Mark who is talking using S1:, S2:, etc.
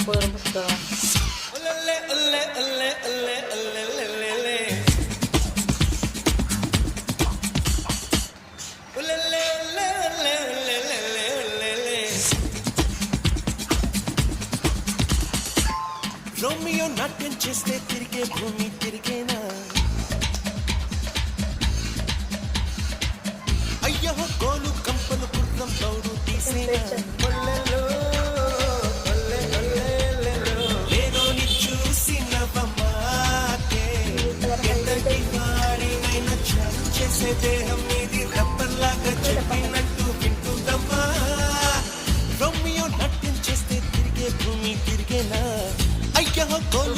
S1: podremos estar.
S2: Romeo నాట్యం చేస్తే తిరిగే భూమి తిరిగేనా అయ్యో గోలు కంపలు గుర్రం తౌడు తీసేనా లేనోని చూసి నవ్వమాకే ఎంతటి వాడినైనా చేసే దేహం ఇది రబ్బర్లాగా చెప్పినట్టు వింటుందమ్మా రోమియో నాట్యం చేస్తే తిరిగే భూమి తిరిగేనా అయ్యో గోలు